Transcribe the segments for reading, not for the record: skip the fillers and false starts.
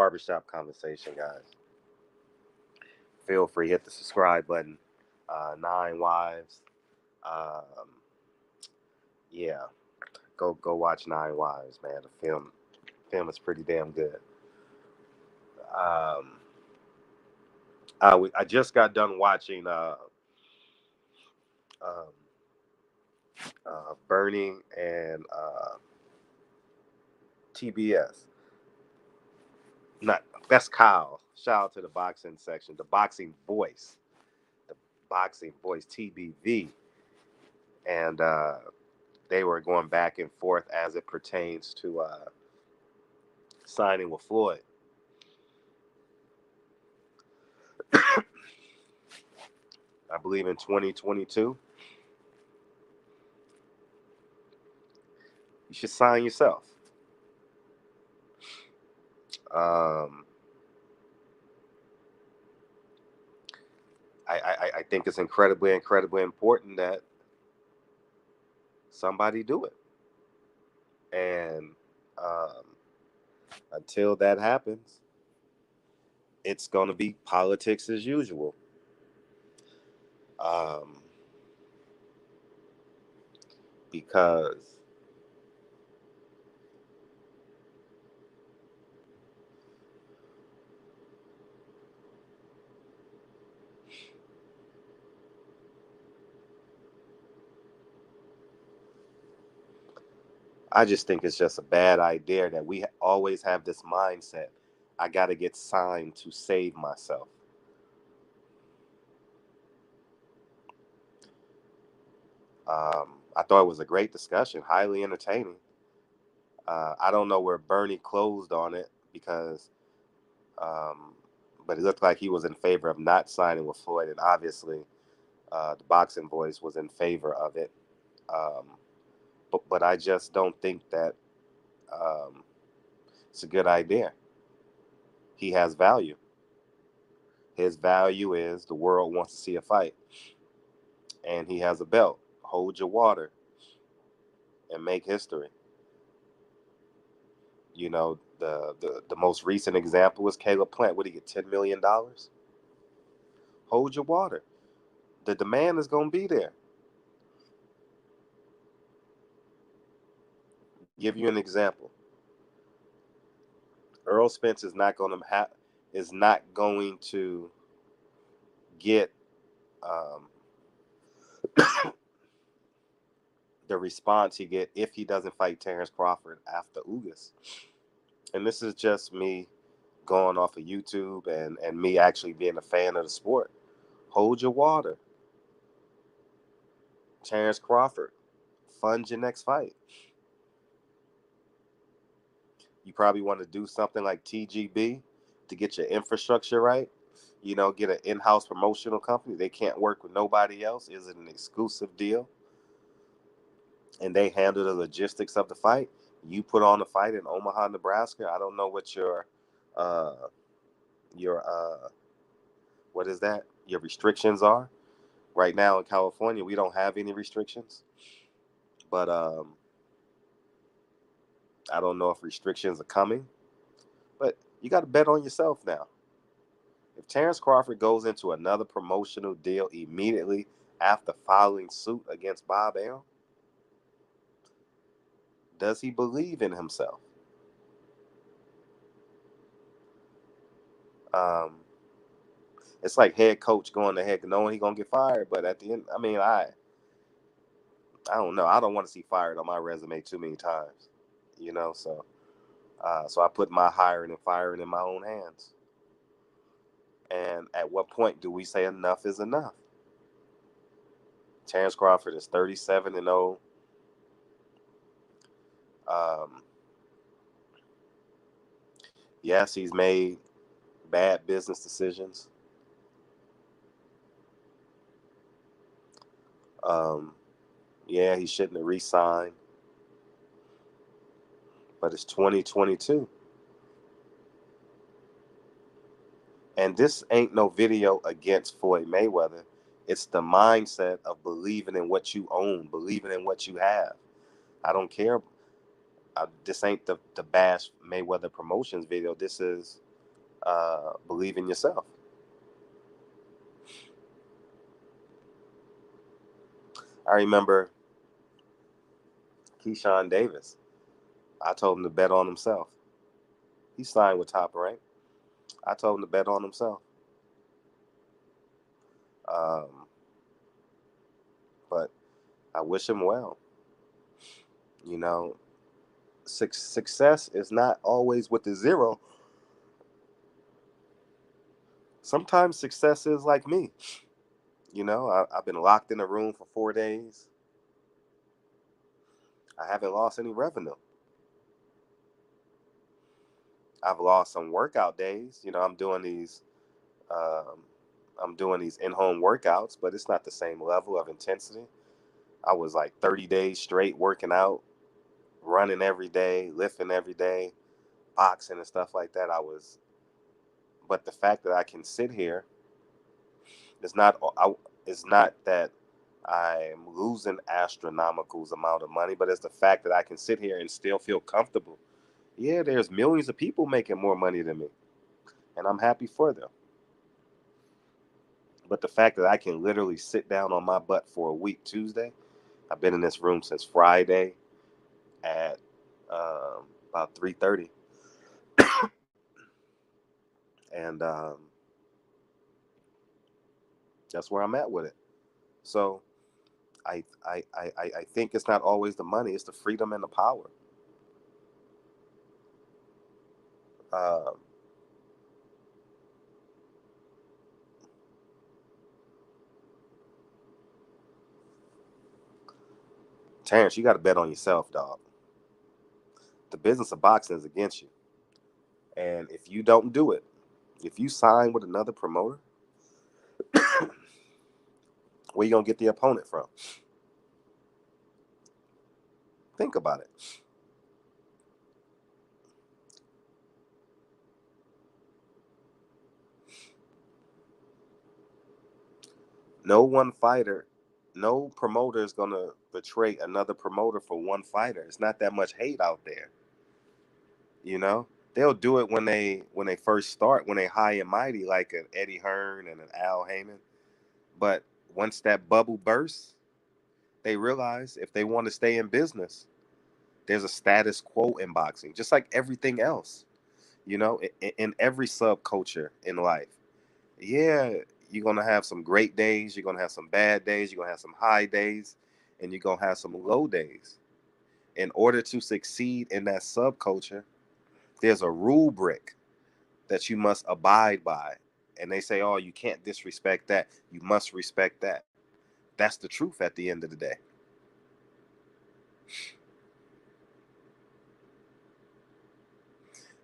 Barbershop Conversation, guys. Feel free, hit the subscribe button. Nine Wives. Um, yeah, go watch Nine Wives, man. The film is pretty damn good. Um, I just got done watching um, Bernie and TBS. Not That's Kyle. Shout out to the boxing section, the boxing voice, the boxing voice TBV, and they were going back and forth as it pertains to signing with Floyd. I believe in 2022, you should sign yourself. Um, I think it's incredibly important that somebody do it. And um, until that happens, it's going to be politics as usual. Um, because I just think it's just a bad idea that we always have this mindset. I got to get signed to save myself. I thought it was a great discussion, highly entertaining. I don't know where Bernie closed on it because, um, but it looked like he was in favor of not signing with Floyd, and obviously, the boxing voice was in favor of it. Um, but I just don't think that um, it's a good idea. He has value. His value is the world wants to see a fight, and he has a belt. Hold your water and make history. The most recent example was Caleb Plant. What did he get? $10 million. Hold your water. The demand is going to be there. Give you an example. Earl Spence is not going to get um, the response he get if he doesn't fight Terrence Crawford after Ugas. And this is just me going off of YouTube and me actually being a fan of the sport. Hold your water. Terrence Crawford, fund your next fight. You probably want to do something like TGB to get your infrastructure right. Get an in-house promotional company. They can't work with nobody else. Is it an exclusive deal? And they handle the logistics of the fight. You put on the fight in Omaha, Nebraska. I don't know what uh, your what is that? Your restrictions are. Right now in California, we don't have any restrictions, but I don't know if restrictions are coming. But you got to bet on yourself now. If Terrence Crawford goes into another promotional deal immediately after filing suit against Bob Arum, does he believe in himself? Um, it's like head coach going to head knowing he's gonna get fired, but at the end, I mean, I don't know. I don't want to see fired on my resume too many times, so I put my hiring and firing in my own hands. And at what point do we say enough is enough? Terrence Crawford is 37-0. Um, yes, he's made bad business decisions. Um, yeah, he shouldn't have re-signed, but it's 2022. And this ain't no video against Floyd Mayweather. It's the mindset of believing in what you own, believing in what you have. I don't care. This ain't the Bash Mayweather promotions video. This is believe in yourself. I remember Keyshawn Davis. I told him to bet on himself. He signed with Top Rank. I told him to bet on himself. Um, but I wish him well. You know, success is not always with the zero. Sometimes success is like me. I've been locked in a room for 4 days. I haven't lost any revenue. I've lost some workout days. Um, I'm doing these in-home workouts, but it's not the same level of intensity. I was like 30 days straight working out, running every day, lifting every day, boxing and stuff like that. But the fact that I can sit here is not that I'm losing astronomical amount of money, but it's the fact that I can sit here and still feel comfortable. Yeah, there's millions of people making more money than me, and I'm happy for them. But the fact that I can literally sit down on my butt for a week Tuesday, I've been in this room since Friday at about 3:30, and that's where I'm at with it. So I think it's not always the money; it's the freedom and the power. Um, Terrence, you got to bet on yourself, dog. The business of boxing is against you, and if you don't do it, if you sign with another promoter, where you gonna get the opponent from? Think about it. No one fighter, no promoter is gonna betray another promoter for one fighter. It's not that much hate out there. They'll do it when they first start, when they high and mighty, like an Eddie Hearn and an Al Heyman. But once that bubble bursts, they realize if they want to stay in business, there's a status quo in boxing, just like everything else. In every subculture in life. Yeah, you're gonna have some great days, you're gonna have some bad days, you're gonna have some high days, and you're gonna have some low days. In order to succeed in that subculture, there's a rule brick that you must abide by. And they say, oh, you can't disrespect that. You must respect that. That's the truth at the end of the day.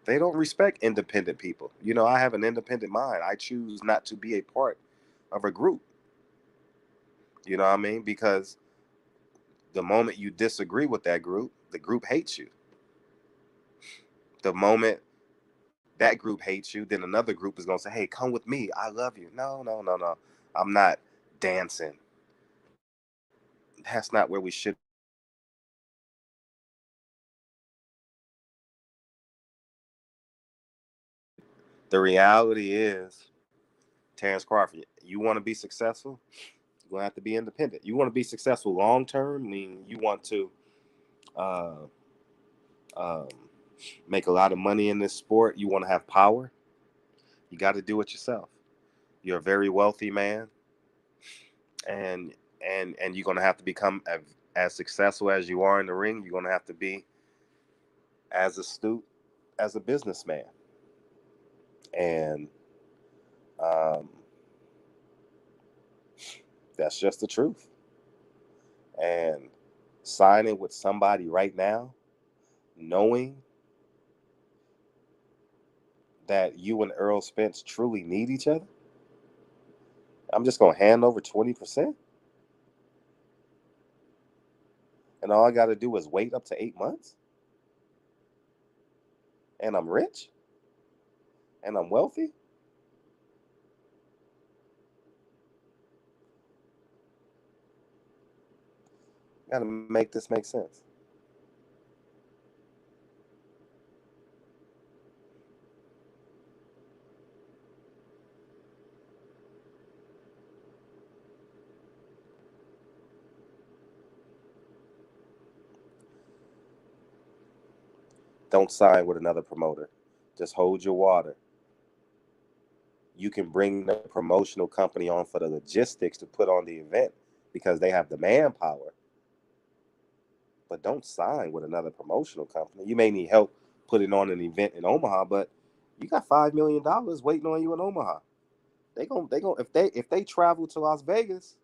They don't respect independent people. I have an independent mind. I choose not to be a part of a group. You know what I mean? Because the moment you disagree with that group, the group hates you. The moment that group hates you, then another group is going to say, hey, come with me. I love you. No, no, no, no. I'm not dancing. That's not where we should. The reality is, Terrence Crawford, you want to be successful, you're going to have to be independent. You want to be successful long term, I mean, you want to uh, um, make a lot of money in this sport, you want to have power, you got to do it yourself. You're a very wealthy man, and and you're going to have to become as successful as you are in the ring. You're going to have to be as astute as a businessman, and um, that's just the truth. And signing with somebody right now, knowing that you and Earl Spence truly need each other, I'm just going to hand over 20%, and all I got to do is wait up to 8 months, and I'm rich, and I'm wealthy. Got to make this make sense. Don't sign with another promoter. Just hold your water. You can bring the promotional company on for the logistics to put on the event because they have the manpower. But don't sign with another promotional company. You may need help putting on an event in Omaha, but you got $5 million waiting on you in Omaha. They gonna if they travel to Las Vegas,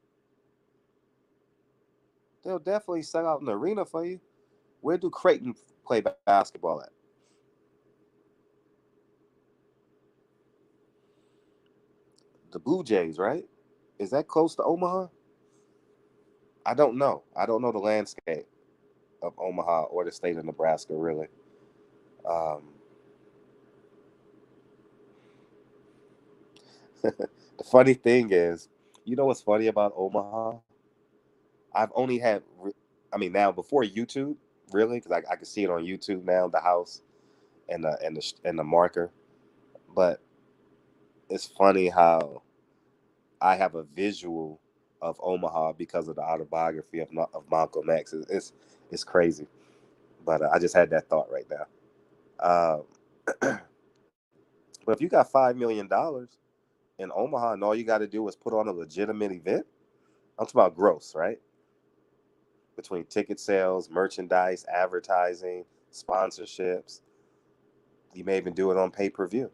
they'll definitely sell out an arena for you. Where do Creighton play basketball at? The Blue Jays, right? Is that close to Omaha? I don't know. I don't know the landscape of Omaha or the state of Nebraska really. Um, the funny thing is, you know what's funny about Omaha? I've only had, I mean, now before YouTube, really, because I can see it on YouTube now, the house and the marker. But it's funny how I have a visual of Omaha because of the autobiography of Malcolm X. It's crazy, but I just had that thought right now. But if you got $5 million in Omaha and all you got to do is put on a legitimate event, I'm talking about gross, right? Between ticket sales, merchandise, advertising, sponsorships, you may even do it on pay-per-view.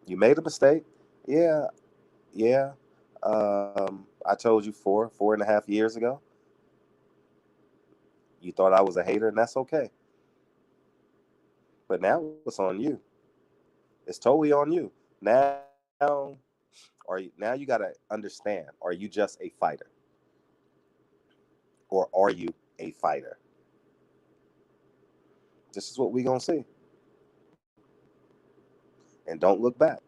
You made a mistake, yeah, yeah. I told you 4.5 years ago. You thought I was a hater, and that's okay. But now it's on you. It's totally on you. Now you gotta understand. Are you just a fighter, or are you a fighter? This is what we gonna see, and don't look back.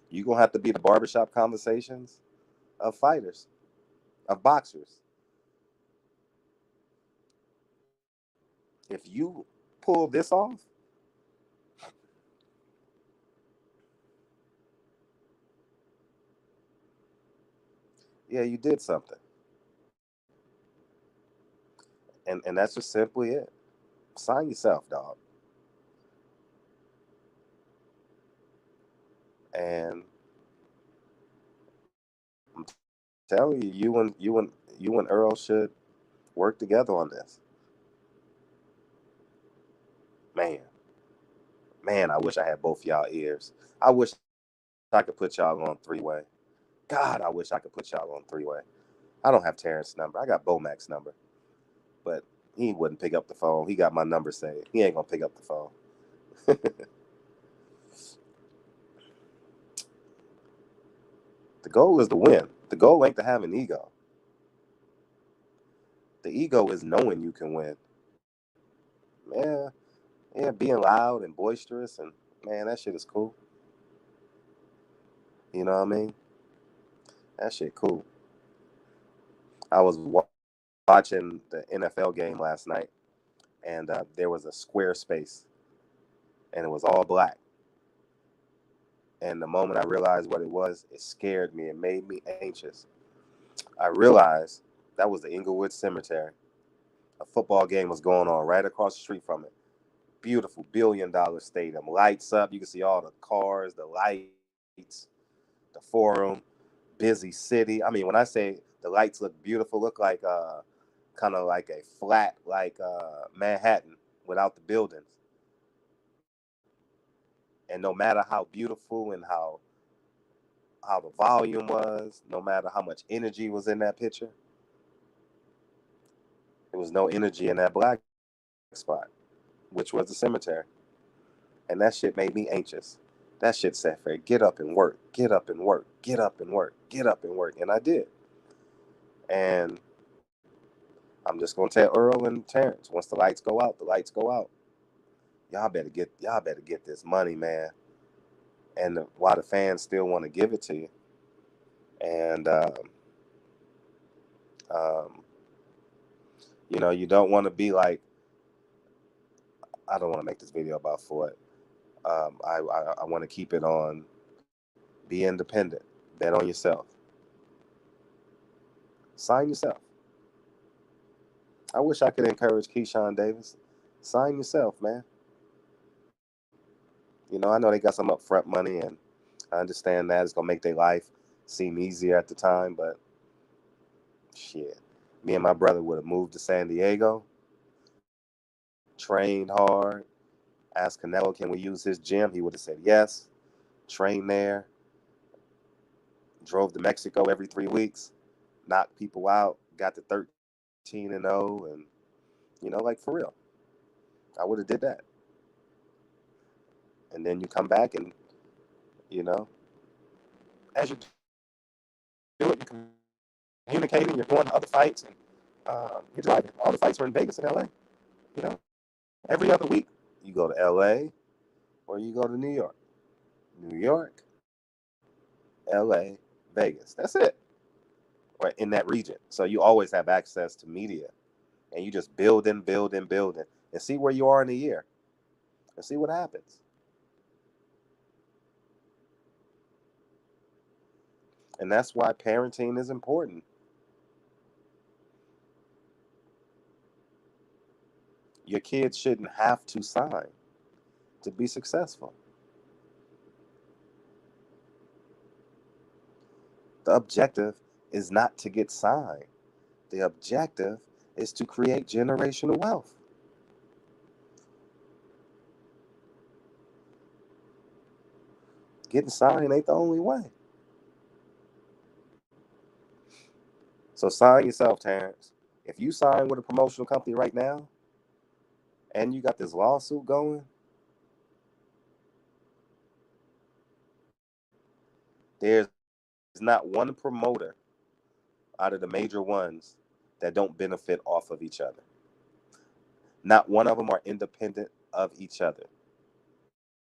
You gonna have to be the barbershop conversations of fighters, of boxers. If you pull this off, yeah, you did something, and that's just simply it. Sign yourself, dog. And I'm telling you, you and Earl should work together on this. Man, man, I wish I had both y'all ears. I wish I could put y'all on three way. God, I wish I could put y'all on three way. I don't have Terrence's number. I got Bomac's number, but he wouldn't pick up the phone. He got my number saved. He ain't gonna pick up the phone. The goal is to win. The goal ain't to have an ego. The ego is knowing you can win. Yeah, yeah, being loud and boisterous and man, that shit is cool. You know what I mean? That shit cool. I was watching the NFL game last night, and there was a square space, and it was all black. And the moment I realized what it was, it scared me. It made me anxious. I realized that was the Inglewood Cemetery. A football game was going on right across the street from it. Beautiful $1 billion stadium. Lights up. You can see all the cars, the lights, the forum, busy city. I mean, when I say the lights look beautiful, look like kind of like a flat like Manhattan without the buildings. And no matter how beautiful and how the volume was, no matter how much energy was in that picture, there was no energy in that black spot, which was the cemetery. And that shit made me anxious. That shit said, Fred, get up and work, get up and work, get up and work, get up and work. And I did. And I'm just gonna tell Earl and Terrence, once the lights go out, the lights go out. Y'all better get this money, man. And while the fans still want to give it to you. And um, you don't want to be like, I don't want to make this video about Floyd. I want to keep it on. Be independent. Bet on yourself. Sign yourself. I wish I could encourage Keyshawn Davis. Sign yourself, man. I know they got some upfront money, and I understand that it's gonna make their life seem easier at the time. But shit, me and my brother would have moved to San Diego, trained hard, asked Canelo, can we use his gym? He would have said yes. Trained there, drove to Mexico every 3 weeks, knocked people out, got to 13-0, and like for real, I would have did that. And then you come back, and you know, as you do it, you're communicating, you're going to other fights, and you're driving. All the fights were in Vegas and LA. You know, every other week you go to LA or you go to New York. New York, LA, Vegas. That's it. Or in that region. So you always have access to media. And you just build and build and build and see where you are in a year and see what happens. And that's why parenting is important. Your kids shouldn't have to sign to be successful. The objective is not to get signed. The objective is to create generational wealth. Getting signed ain't the only way. So sign yourself, Terrence. If you sign with a promotional company right now and you got this lawsuit going, there's not one promoter out of the major ones that don't benefit off of each other. Not one of them are independent of each other.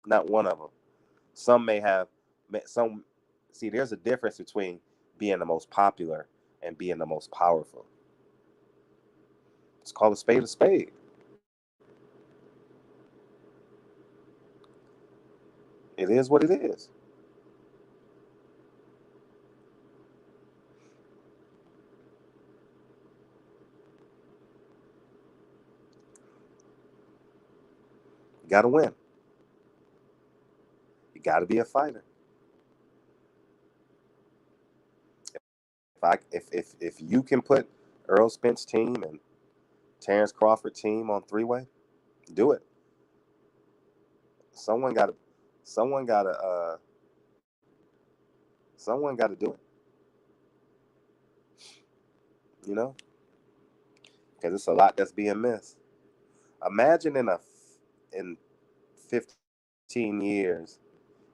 Not one of them. Some may have some. See, there's a difference between being the most popular and being the most powerful. It's called a spade a spade. It is what it is. You got to win. You got to be a fighter. If you can put Earl Spence team and Terrence Crawford team on three-way, do it. Someone got to. Someone got to. Someone got to do it. You know, because it's a lot that's being missed. Imagine in 15 years,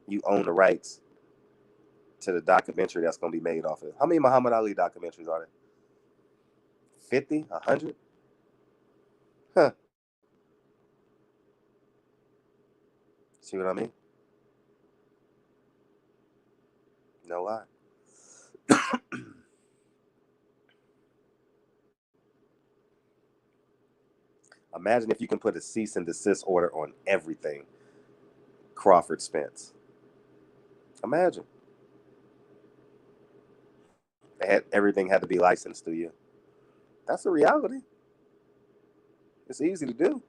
you own the rights to the documentary that's going to be made off of it. How many Muhammad Ali documentaries are there? 50? 100? Huh. See what I mean? No lie. Imagine if you can put a cease and desist order on everything Crawford Spence. Imagine. Everything had to be licensed to you. That's a reality. It's easy to do.